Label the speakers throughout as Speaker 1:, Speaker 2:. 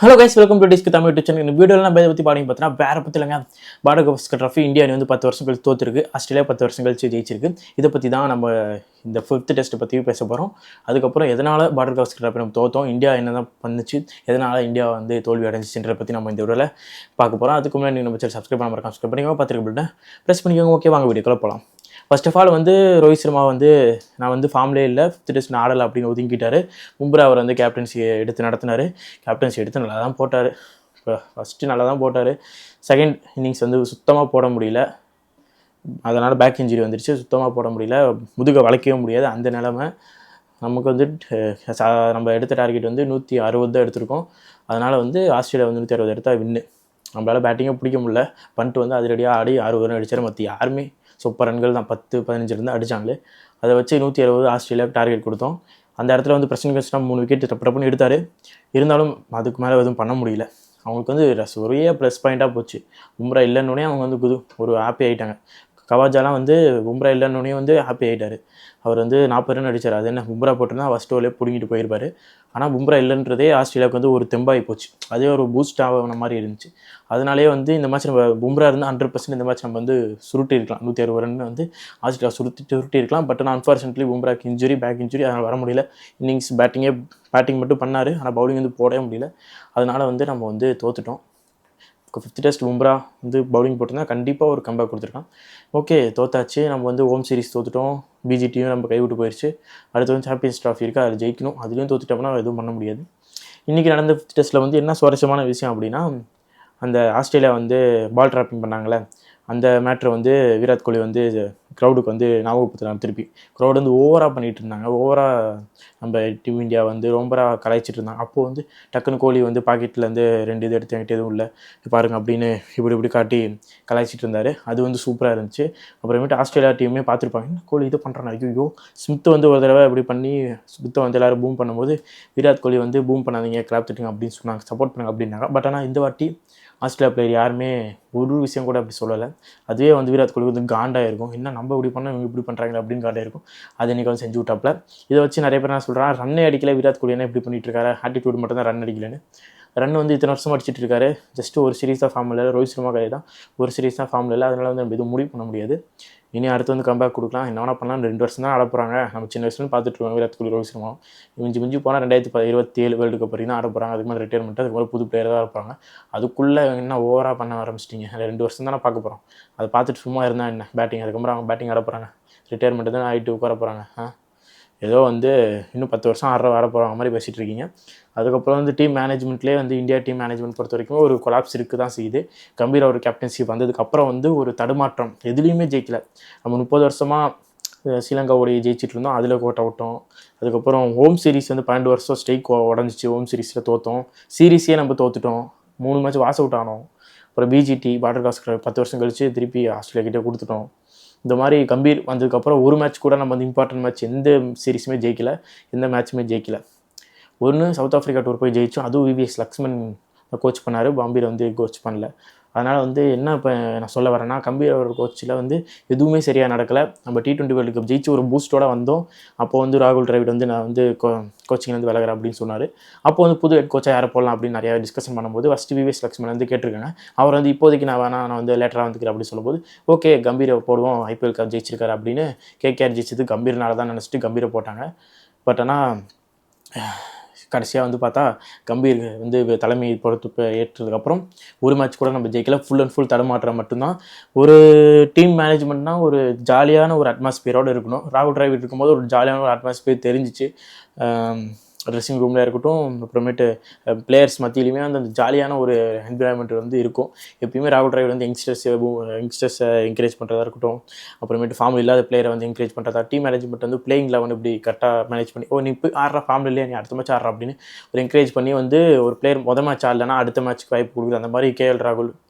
Speaker 1: Hello guys, welcome to disk Tamil YouTube channel. இந்த வீடியோவில் நம்ம இதை பற்றி பார்த்தீங்கன்னா வேறு பற்றி இல்லைங்க. பாடகஸ்கர் ட்ராஃபி இந்தியா வந்து 10 வருஷம் கழிச்சு தோற்றுருக்கு. ஆஸ்திரேலியா 10 வருஷம் கழிச்சு ஜெயிச்சிருக்கு. இதை பற்றி தான் நம்ம இந்த 5th டெஸ்ட்டை பற்றியும் பேச போகிறோம். அதுக்கப்புறம் எதனால் பாடகஸ்கர் ட்ராஃபி நம்ம தோற்றோம், இந்தியா என்ன தான் பண்ணுச்சு, எதனால் இந்தியா வந்து தோல்வி அடைஞ்சிச்சுன்றதை பற்றி நம்ம இந்த வீடியோவில் பார்க்க போகிறோம். அதுக்கு முன்னாடி நம்ம சேனல் சப்ஸ்கிரைப் பண்ண மறக்காம சப்ஸ்கிரைப் பண்ணிக்கோங்க. பார்த்துருக்க ப்ரெஸ் பண்ணிக்கோங்க. ஓகே, வாங்க வீடியோக்குள்ள போகலாம். ஃபர்ஸ்ட் ஆஃப் ஆல் வந்து ரோஹித் சர்மா வந்து நான் வந்து ஃபார்ம்லே இல்லை, 5th டெஸ்ட் நான் ஆடலை அப்படின்னு ஒதுங்கிட்டார். பும்ரா அவர் வந்து கேப்டன்சி எடுத்து நடத்தினார். கேப்டன்சி எடுத்து நல்லா தான் போட்டார். ஃபஸ்ட்டு நல்லா தான் போட்டார். செகண்ட் இன்னிங்ஸ் வந்து சுத்தமாக போட முடியல. அதனால் பேக் இன்ஜுரி வந்துடுச்சு. சுத்தமாக போட முடியல, முதுகை வளைக்கவே முடியாது அந்த நிலமை. நமக்கு வந்து நம்ம எடுத்த டார்கெட் வந்து 160 தான் எடுத்திருக்கோம். அதனால் வந்து ஆஸ்திரேலியா வந்து 160 எடுத்தால் வின்னு. நம்மளால் பேட்டிங்கே பிடிக்க முடியல. பண்ணிட்டு வந்து அதிரடியாக ஆடி 60 ரன் அடித்தார். மற்ற யாருமே சூப்பர் ரன்கள் தான் 10-15 இருந்து அடித்தாங்களே. அதை வச்சு 160 ஆஸ்திரேலியாவுக்கு டார்கெட் கொடுத்தோம். அந்த இடத்துல வந்து பிரச்சனை கஷ்டம் 3 விக்கெட் டப்புன்னு எடுத்தார். இருந்தாலும் அதுக்கு மேலே எதுவும் பண்ண முடியல. அவங்களுக்கு வந்து ஒரே ப்ளஸ் பாயிண்ட்டாக போச்சு. பும்ரா இல்லைன்னொடனே அவங்க வந்து ஒரு ஹாப்பி ஆகிட்டாங்க. கவாஜாலாம் வந்து பும்ரா இல்லைன்னொடனே வந்து ஹாப்பி ஆகிட்டார். அவர் வந்து 40 ரன் அடித்தார். அது என்ன, பும்ரா போட்டிருந்தா ஃபஸ்ட் ஓவர்லேயே பிடிங்கிட்டு போயிருப்பார். ஆனால் பும்ரா இல்லைன்றதே ஆஸ்திரேலியாவுக்கு வந்து ஒரு தெம்பாகி போச்சு. அதே ஒரு பூஸ்ட் ஆகின மாதிரி இருந்துச்சு. அதனாலே வந்து இந்த மேட்ச் நம்ம பும்ரா இருந்தால் 100% இந்த மேட்ச் நம்ம வந்து சுருட்டி இருக்கலாம். 160 ரன் வந்து ஆஸ்திரேலியா சுருட்டி இருக்கலாம். பட் ஆனால் அன்ஃபார்ச்சுனேட்லி பும்ராக்கு இன்ஜுரி, பேக் இன்ஜுரி, அதனால் வர முடியல. இன்னிங்ஸ் பேட்டிங் மட்டும் பண்ணார். ஆனால் பவுலிங் வந்து போடவே முடியல. அதனால் வந்து நம்ம வந்து தோற்றுட்டோம். 5th டெஸ்ட் பும்ரா வந்து பவுலிங் போட்டிருந்தா கண்டிப்பாக ஒரு கம்பேக் கொடுத்துருக்கான். ஓகே, தோத்தாச்சு. நம்ம வந்து ஹோம் சீரிஸ் தோற்றுட்டோம். பிஜிடியும் நம்ம கைவிட்டு போயிடுச்சு. அடுத்து வந்து சாம்பியன்ஸ் ட்ராஃபி இருக்குது, அதில் ஜெயிக்கணும். அதுலேயும் தோற்றுட்டோம்னா எதுவும் பண்ண முடியாது. இன்றைக்கி நடந்த 5th டெஸ்ட்டில் வந்து என்ன சுவாரஸ்யமான விஷயம் அப்படின்னா, அந்த ஆஸ்திரேலியா வந்து பால் ட்ராப்பிங் பண்ணாங்களே, அந்த மேட்ரு வந்து விராட் கோலி வந்து க்ரௌடுக்கு வந்து ஞாபகப்படுத்தினாங்க. திருப்பி க்ரௌடு வந்து ஓவராக பண்ணிகிட்டு இருந்தாங்க. ஓவராக நம்ம டீம் இந்தியா வந்து ரொம்ப கலாய்ச்சிட்டு இருந்தாங்க. அப்போது வந்து டக்குன்னு கோலி வந்து பாக்கெட்லேருந்து 2 இது எடுத்து என்கிட்ட எதுவும் இல்லை பாருங்க அப்படின்னு இப்படி காட்டி கலாய்ச்சிட்டு இருந்தார். அது வந்து சூப்பராக இருந்துச்சு. அப்புறமேட்டு ஆஸ்திரேலியா டீமே பார்த்துருப்பாங்க, கோலி இது பண்ணுறாங்க. ஐயோ, ஸ்மித் வந்து ஒரு தடவை இப்படி பண்ணி ஸ்மித்தை வந்து எல்லோரும் பூம் பண்ணும்போது விராட் கோலி வந்து பூம் பண்ணாதீங்க, கிளாப் தட்டுங்க அப்படின்னு சொன்னாங்க, சப்போர்ட் பண்ணுங்க அப்படின்னாங்க. பட் ஆனால் இந்த வாட்டி ஆஸ்திரேலியா பிளேயர் யாருமே ஒரு விஷயம் கூட அப்படி சொல்லலை. அதுவே வந்து விராட் கோலி வந்து காண்டாக இருக்கும். என்ன நம்ம இப்படி பண்ணால் இவங்க இப்படி பண்ணுறாங்க அப்படின்னு காண்டாக இருக்கும். அது இன்றைக்கி வந்து செஞ்சு விட்டாப்ல. இதை வச்சு நிறைய பேர் என்ன சொல்கிறாங்க, ரன்னே அடிக்கல விராட் கோலி, என்ன இப்படி பண்ணிட்டு இருக்காரு, ஆட்டிடியூட் மட்டும் தான் ரன் அடிக்கலன்னு. ரன் வந்து இத்தனை வருஷமாக அடிச்சிட்டு இருக்காரு. ஜஸ்ட்டு ஒரு சீரீஸ் தான் ஃபார்ம் இல்லை. ரோஹித் சர்மா கதை தான் ஒரு சீரீஸ் தான் ஃபார்ம் இல்லை. அதனால் வந்து நம்ம எதுவும் முடிவு பண்ண முடியாது. இனி அடுத்து வந்து கம்பேக் கொடுக்கலாம். என்ன வேணா பண்ணலாம். 2 வருஷம் தான் ஆடப்போகிறாங்க. நம்ம சின்ன வயசுலேருந்து பார்த்துட்டு இருக்கோம் விராட் கோலி, ரோஹித் சர்மா. மிஞ்சி போனால் 2027 வேர்ல்டு கப் வரைக்கும் தான் ஆடப்போகிறாங்க. அதுக்கு மேலே ரிட்டையர்மெண்ட், அதுக்கு மேலே புது பிளேயர் தான் இருப்பாங்க. அதுக்குள்ளே என்ன ஓவராக பண்ண ஆரம்பிச்சிட்டிங்க. 2 வருஷம் தானே பார்க்க போகிறோம். அதை பார்த்துட்டு சும்மா இருந்தால் என்ன, பேட்டிங் அதுக்கப்புறம் அவங்க பேட்டிங் ஆட போகிறாங்க. ரிட்டையர்மெண்ட்டு தான் ஆகிட்டு உட்கார போகிறாங்க. ஏதோ வந்து இன்னும் 10 வருஷம் வர போகிறாங்க மாதிரி பேசிகிட்டு இருக்கீங்க. அதுக்கப்புறம் வந்து டீம் மேனேஜ்மெண்ட்லேயே வந்து இந்தியா டீம் மேனேஜ்மெண்ட் பொறுத்த வரைக்கும் ஒரு கொலாப்ஸ் இருக்குது தான் செய்யுது. கம்பீர் அவர் கேப்டன்ஷிப் வந்ததுக்கப்புறம் வந்து ஒரு தடுமாற்றம், எதுலேயுமே ஜெயிக்கல. நம்ம 30 வருஷமாக ஸ்ரீலங்காவோடைய ஜெயிச்சிட்டு இருந்தோம், அதில் கோட்டை விட்டோம். அதுக்கப்புறம் ஹோம் சீரிஸ் வந்து 12 வருஷம் ஸ்ட்ரைக் உடஞ்சிச்சு. ஹோம் சீரிஸில் தோற்றோம். சீரீஸே நம்ம தோற்றுட்டோம். 3 மேட்ச் வாஷ் அவுட் ஆனோம். அப்புறம் பிஜிடி பாடகஸ்கர் 10 வருஷம் கழிச்சு திருப்பி ஆஸ்திரேலியா கிட்டே கொடுத்துட்டோம். இந்த மாதிரி கம்பீர் வந்ததுக்கப்புறம் ஒரு மேட்ச் கூட நம்ம வந்து இம்பார்ட்டன்ட் மேட்ச் எந்த சீரீஸுமே ஜெயிக்கல, எந்த மேட்ச்சுமே ஜெயிக்கல. ஒன்று சவுத் ஆஃப்ரிக்கா டூர் போய் ஜெயிச்சோம். அதுவும் விவிஎஸ் லக்ஷ்மன் கோச் பண்ணார், பாம்பீர் வந்து கோச் பண்ணல. அதனால் வந்து என்ன இப்போ நான் சொல்ல வரேன்னா, கம்பீர் அவர் கோச்சில் வந்து எதுவுமே சரியாக நடக்கலை. நம்ம T20 வேர்ல்டு கப் ஜெயிச்சு ஒரு பூஸ்ட்டோட வந்தோம். அப்போது வந்து ராகுல் டிராவிட் வந்து நான் வந்து கோச்சிங்லேருந்து விலகிறேன் அப்படின்னு சொன்னார். அப்போ வந்து புது ஹெட் கோச்சாக யாரை போடலாம் அப்படின்னு நிறையா டிஸ்கஷன் பண்ணும்போது ஃபஸ்ட்டு விவிஎஸ் லக்ஷ்மன் வந்து கேட்டிருக்காங்க. அவர் வந்து இப்போதைக்கு நான் வந்து லேட்டராக வந்துக்கிறேன் அப்படின்னு சொல்லும்போது, ஓகே கம்பீரை போடுவோம், IPL கப் ஜெயிச்சிருக்காரு அப்படின்னு. KKR ஜெயிச்சது கம்பீர்னால தான் நினச்சிட்டு கம்பீரை போட்டாங்க. பட் ஆனால் கடைசியாக வந்து பார்த்தா கம்பீர் வந்து தலைமை பொறுத்து ஏற்றதுக்கப்புறம் ஒரு மேட்ச் கூட நம்ம ஜெயிக்கல. ஃபுல் அண்ட் ஃபுல் தடுமாற்றம் மட்டும்தான். ஒரு டீம் மேனேஜ்மெண்ட்னா ஒரு ஜாலியான ஒரு அட்மாஸ்பியரோடு இருக்கணும். ராகுல் டிராவிட் இருக்கும்போது ஒரு ஜாலியான ஒரு அட்மாஸ்பியர் தெரிஞ்சிச்சு. ட்ரெஸ்ஸிங் ரூமில் இருக்கட்டும், அப்புறமேட்டு பிளேயர்ஸ் மத்தியிலையுமே அந்த ஜாலியான ஒரு என்விரான்மெண்ட் வந்து இருக்கும். எப்பயுமே ராகுல் டிராவிட் வந்து யங்ஸ்டர்ஸை என்கரேஜ் பண்ணுறதா இருக்கட்டும், அப்புறமேட்டு ஃபார்ம் இல்லாத பிளேயரை வந்து என்கரேஜ் பண்ணுறதா, டீம் மேனேஜ்மெண்ட் வந்து பிளேயிங் 11 இப்படி கரெக்டாக மேனேஜ் பண்ணி, நீ இப்போ ஆடுற ஃபார்ம் இல்லையா, நீ அடுத்த மேட்ச் ஆடுற அப்படின்னு ஒரு என்கரேஜ் பண்ணி வந்து ஒரு பிளேயர் மேட்ச் ஆடலைன்னா அடுத்த மேட்ச்க்கு வாய்ப்பு கொடுக்குது. அந்த மாதிரி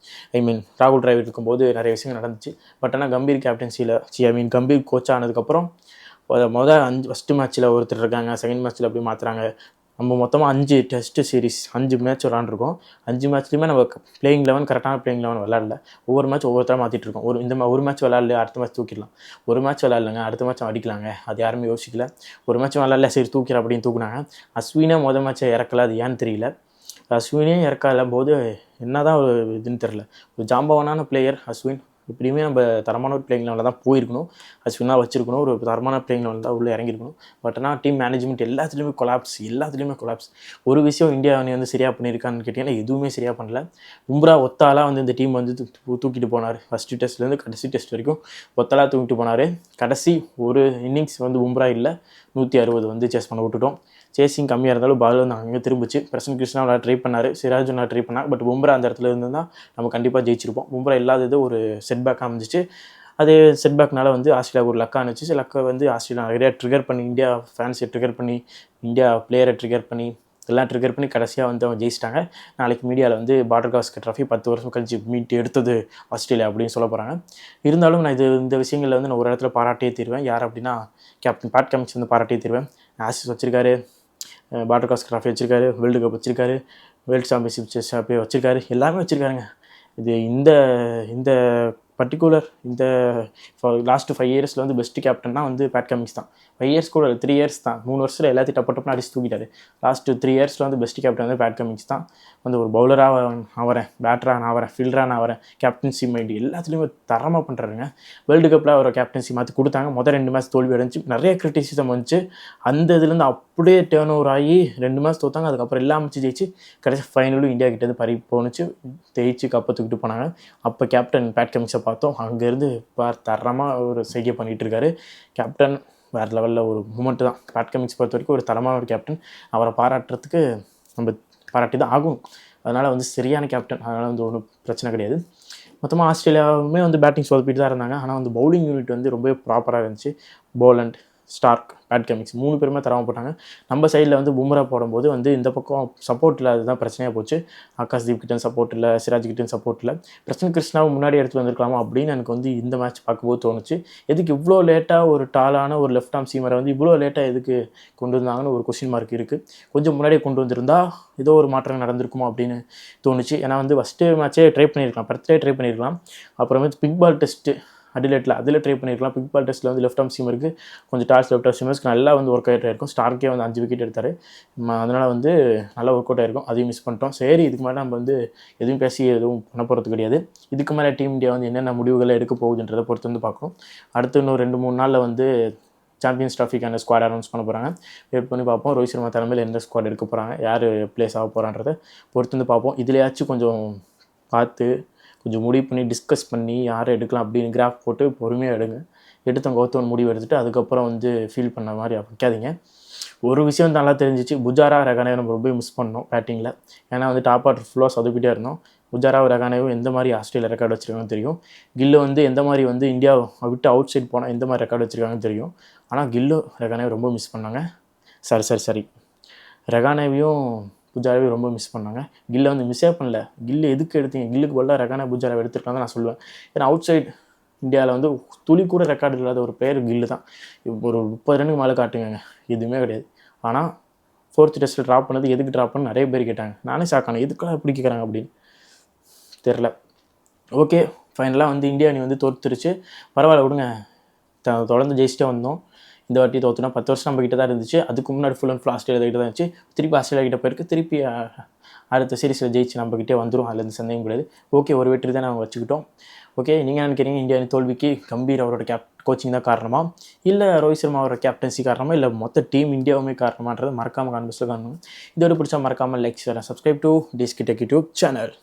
Speaker 1: ராகுல் டிராவிட் இருக்கும்போது நிறைய விஷயங்கள் நடந்துச்சு. பட் ஆனால் கம்பீர் கேப்டன்சியில் கம்பீர் கோச் ஆனதுக்கப்புறம் ஃபஸ்ட்டு மேட்ச்சில் ஒருத்தர் இருக்காங்க, செகண்ட் மேட்ச்சில் அப்படி மாற்றுறாங்க. நம்ம மொத்தமாக 5 டெஸ்ட்டு சீரிஸ் 5 மேட்ச் விளாண்டுருக்கோம். 5 மேட்ச்லையுமே நம்ம பிளேயிங் 11 கரெக்டான பிளேயிங் 11 விளாடல. ஒவ்வொரு மேட்ச் ஒவ்வொருத்தராக மாற்றிட்டு இருக்கோம். ஒரு மேட்ச் விளாட்ல, அடுத்த மேட்ச் தூக்கிடலாம். ஒரு மேட்ச் விளாட்லங்க, அடுத்த மேட்ச் அடிக்கலாங்க. அது யாருமே யோசிக்கல. ஒரு மேட்ச் விளாட்ல, சரி தூக்கிற அப்படின்னு தூக்குனாங்க. அஸ்வினை மேட்ச்சை இறக்கல, அது ஏன்னு தெரியல. அஸ்வினே இறக்காத போது என்ன தான் ஒரு இதுன்னு தெரில. ஒரு ஜாம்பவானான பிளேயர் அஸ்வின். எப்படியுமே நம்ம தரமான ஒரு பிளேயிங் லெவலில் தான் போயிருக்கணும். அஸ்வினாக வச்சிருக்கணும். ஒரு தரமான பிளேயிங் லெவலில் தான் உள்ளே இறங்கியிருக்கணும். பட் ஆனால் டீம் மேனேஜ்மெண்ட் எல்லாத்துலேயுமே கொலாப்ஸ். ஒரு விஷயம் இந்தியா அணி வந்து சரியாக பண்ணியிருக்கான்னு கேட்டிங்கன்னா எதுவுமே சரியாக பண்ணல. பும்ரா ஒத்தாலாக வந்து இந்த டீம் வந்து தூக்கிட்டு போனார். ஃபஸ்ட்டு டெஸ்ட்லேருந்து கடைசி டெஸ்ட் வரைக்கும் ஒத்தாலாக தூக்கிட்டு போனார். கடைசி ஒரு இன்னிங்ஸ் வந்து பும்ரா இல்லை, 160 வந்து சேஸ் பண்ண விட்டுட்டோம். சேசிங் கம்மியாக இருந்தாலும் பால் வந்து அங்கே திரும்பிச்சு. பிரசன்ட் கிருஷ்ணா விளையாட ட்ரை பண்ணார், சிராஜ் விளையாட ட்ரை பண்ணார். பட் பும்ரா அந்த இடத்துல இருந்து தான் நம்ம கண்டிப்பாக ஜெயிச்சிருப்போம். பும்ரா இல்லாதது ஒரு செட்பேக் அமைஞ்சிச்சு. அது செட்பேக்னால வந்து ஆஸ்திரேலியா ஒரு லக்காக இருந்துச்சு. லக்கை வந்து ஆஸ்திரேலியா நிறையா ட்ரிகர் பண்ணி, இந்தியா ஃபேன்ஸை ட்ரிகர் பண்ணி, இந்தியா பிளேயரை ட்ரிகர் பண்ணி, எல்லாம் ட்ரிகர் பண்ணி கடைசியாக வந்து அவங்க ஜெயிச்சிட்டாங்க. நாளைக்கு மீடியாவில் வந்து பார்டர் கவாஸ்கர் ட்ராஃபி 10 வருஷம் கழிச்சு மீட் எடுத்தது ஆஸ்திரேலியா அப்படின்னு சொல்ல போகிறாங்க. இருந்தாலும் நான் இந்த விஷயங்களில் வந்து நான் ஒரு இடத்துல பாராட்டியே தீருவேன். யார் அப்படின்னா கேப்டன் பேட் கமின்ஸ் வந்து பாராட்டியே தீருவேன். ஆசிஸ் வச்சிருக்காரு, பார்டர் கவாஸ்கர் ட்ராஃபி வச்சிருக்காரு, வேர்ல்டு கப் வச்சிருக்காரு, வேர்ல்டு சாம்பியன்ஷிப் செஸ் வச்சிருக்காரு, எல்லாமே வச்சிருக்காருங்க. இது இந்த பர்டிகுலர் இந்த லாஸ்ட்டு 5 இயர்ஸில் வந்து பெஸ்ட்டு கேப்டன்னா வந்து பேட் கமின்ஸ் தான். 5 இயர்ஸ் கூட 3 இயர்ஸ் தான். 3 வருஷத்தில் எல்லாத்தையும் டப்புன்னு அடிச்சு தூக்கிட்டாரு. லாஸ்ட்டு 3 இயர்ஸில் வந்து பெஸ்ட்டு கேப்டன் வந்து பேட் கமின்ஸ் தான். வந்து ஒரு பவுலராக ஆகிறேன், பேட்டராக ஆகிறேன், ஃபீல்டராக நான் ஆகிறேன், கேப்டன்சி மைண்டு எல்லாத்துலேயுமே தரமாக பண்ணுறாருங்க. வேர்ல்டு கப்பில் ஒரு கேப்டன்சி மாற்றி கொடுத்தாங்க. முதல் 2 மேட்ச் தோல்வி அடைஞ்சு நிறைய கிரிட்டிசிசம் வந்துச்சு. அந்த இதுலேருந்து அப்படியே டேர்ன் ஓவர் ஆகி 2 மேட்ச் தோத்தாங்க. அதுக்கப்புறம் எல்லா மேட்ச்சும் ஜெயிச்சு கடைசி ஃபைனலும் இந்தியா கிட்டேருந்து பறி போணுச்சு. ஜெயிச்சு கப்பை தூக்கிட்டு போனாங்க. அப்போ கேப்டன் பேட் கமின்ஸை பார்த்தோம். அங்கேருந்து தரமாக ஒரு செய்கை பண்ணிகிட்ருக்காரு. கேப்டன் வேறு லெவலில் ஒரு மூமெண்ட்டு தான். பேட் கமின்ஸ் பொறுத்த வரைக்கும் ஒரு தரமான ஒரு கேப்டன். அவரை பாராட்டுறதுக்கு நம்ம பாராட்டி தான் ஆகும். அதனால் வந்து சரியான கேப்டன். அதனால் வந்து ஒன்றும் பிரச்சனை கிடையாது. மொத்தமாக ஆஸ்திரேலியாவுமே வந்து பேட்டிங் சொதப்பிட்டு தான் இருந்தாங்க. ஆனால் வந்து பவுலிங் யூனிட் வந்து ரொம்பவே ப்ராப்பராக இருந்துச்சு. போலண்ட், ஸ்டார்க், பேட் கமின்ஸ் 3 பேருமே தரமாக போட்டாங்க. நம்ம சைடில் வந்து பும்ரா போடும்போது வந்து இந்த பக்கம் சப்போர்ட் இல்லை, அதுதான் பிரச்சனையாக போச்சு. ஆகாஷ்தீப் கிட்ட சப்போர்ட் இல்லை, சிராஜ் கிட்ட சப்போர்ட் இல்லை. பிரசன்ட் கிருஷ்ணாவை முன்னாடி எடுத்து வந்திருக்கலாமா அப்படின்னு எனக்கு வந்து இந்த மேட்ச் பார்க்கும்போது தோணுச்சு. எதுக்கு இவ்வளோ லேட்டாக ஒரு டாலான ஒரு லெஃப்ட் ஆர்ம் சீமரை வந்து இவ்வளோ லேட்டாக எதுக்கு கொண்டு வந்தாங்கன்னு ஒரு கொஸ்டின் மார்க் இருக்குது. கொஞ்சம் முன்னாடியே கொண்டு வந்திருந்தா ஏதோ ஒரு மாற்றம் நடந்திருக்குமோ அப்படின்னு தோணுச்சு. ஏன்னா வந்து ஃபஸ்ட்டு மேட்ச்சே ட்ரை பண்ணியிருக்கலாம், பர்த்டே ட்ரை பண்ணியிருக்கலாம். அப்புறமே பிக் பால் டெஸ்ட்டு அடிலேட்டில் அதில் ட்ரை பண்ணியிருக்கலாம். பிக் பால் டெஸ்ட்டில் வந்து லெஃப்ட் ஆர்ம் சீமருக்கு கொஞ்சம் டாஸ் லெஃப்ட் ஆர்ம் சீமர்ஸ்க்கு நல்லா வந்து ஒர்க் அவுட் ஆகிருக்கும். ஸ்டார்க்கே வந்து 5 விக்கெட் எடுத்தார். அதனால் வந்து நல்லா ஒர்க் அவுட் ஆகிருக்கும். அதையும் மிஸ் பண்ணிட்டோம். சரி, இதுக்கு மேலே நம்ம வந்து எதுவும் பேசி எதுவும் பண்ண போகிறது கிடையாது. இதுக்கு மேலே டீம் இந்தியா வந்து என்னென்ன முடிவுகளை எடுக்க போகுதுன்றதை பொறுத்து வந்து பார்க்கணும். அடுத்து இன்னும் 2-3 நாளில் வந்து சாம்பியன்ஸ் ட்ராஃபிக்கான ஸ்குவாட் அனௌன்ஸ் பண்ண போகிறாங்க. வெயிட் பண்ணி பார்ப்போம். ரோஹித் சர்மா தலைமையில் எந்த ஸ்குவாட் எடுக்க போகிறாங்க, யார் பிளேஸ் ஆக போகிறான்றதை பொறுத்து வந்து பார்ப்போம். இதுலையாச்சும் கொஞ்சம் பார்த்து கொஞ்சம் முடிவு பண்ணி டிஸ்கஸ் பண்ணி யாரை எடுக்கலாம் அப்படின்னு கிராஃப் போட்டு பொறுமையாக எடுங்க. கௌதம் முடிவு எடுத்துகிட்டு அதுக்கப்புறம் வந்து ஃபீல் பண்ண மாதிரி வைக்காதீங்க. ஒரு விஷயம் நல்லா தெரிஞ்சிச்சு, புஜாரா ரகானே நம்ம ரொம்ப மிஸ் பண்ணோம் பேட்டிங்கில். ஏன்னா வந்து டாப் ஆர்டர் ஃபுல்லாக சொதப்பிட்டே இருந்தோம். புஜாராவும் ரகானேவும் எந்த மாதிரி ஆஸ்திரேலியா ரெக்கார்டு வச்சுருக்காங்கன்னு தெரியும். கில்லு வந்து எந்த மாதிரி வந்து இந்தியா விட்டு அவுட் சைட் போனால் எந்த மாதிரி ரெக்கார்டு வச்சுருக்காங்கன்னு தெரியும். ஆனால் கில்லு ரகானேவை ரொம்ப மிஸ் பண்ணாங்க. சரி ரகானேவையும் புஜாராவையும் ரொம்ப மிஸ் பண்ணாங்க. கில்லை வந்து மிஸ்ஸே பண்ணல. கில்லு எதுக்கு எடுத்தீங்க? கில்லுக்கு பதிலாக ரகானே புஜாராவை எடுத்துருக்காங்க தான் நான் சொல்லுவேன். ஏன்னா அவுட் சைட் இந்தியாவில் வந்து துளி கூட ரெக்கார்டு இல்லாத ஒரு பிளேயர் கில்லு தான். ஒரு 30 ரன்னுக்கு மேலே காட்டுங்க, எதுவுமே கிடையாது. ஆனால் 4th டெஸ்ட்டில் ட்ராப் பண்ணது எதுக்கு ட்ராப் பண்ணு நிறைய பேர் கேட்டாங்க. நானே ஷாக்கானேன், எதுக்காக இப்படி கேட்குறாங்க அப்படின்னு தெரில. ஓகே, ஃபைனலாக வந்து இந்தியா அணி வந்து தோற்றுருச்சு. பரவாயில்ல விடுங்க, தொடர்ந்து ஜெயிச்சிட்டே வந்தோம். இந்த வாட்டி தோற்றுனா 10 வருஷம் நம்ம கிட்ட தான் இருந்துச்சு. அதுக்கு முன்னாடி ஃபுல் அண்ட் ஃபுல் ஆஸ்திரேலியா கிட்ட தான் இருந்துச்சு. திருப்பி ஆஸ்திரேலியா கிட்ட போயிருக்கு. திருப்பி அடுத்த சீரீஸில் ஜெயிச்சு நம்மக்கிட்டே வந்துடும். அதில் இருந்து சந்தேகம் கிடையாது. ஓகே, ஒரு வெற்றி தான் நாங்கள் வச்சுக்கிட்டோம். ஓகே, நீங்கள் நினைக்கிறீங்க இந்தியா தோல்விக்கு கம்பீர் அவரோட கோச்சிங் தான் காரணமா, இல்லை ரோஹித் சர்மா அவரோட கேப்டன்சி காரணமா, இல்லை மொத்த டீம் இந்தியாவுமே காரணமான்றது மறக்காமல் கான்வெர்ஸில் காரணம். இதோட பிடிச்சா மறக்காமல் லைக், ஷேர், சப்ஸ்கிரைப் டு டிஸ்கி டெக் யூடியூப் சேனல்.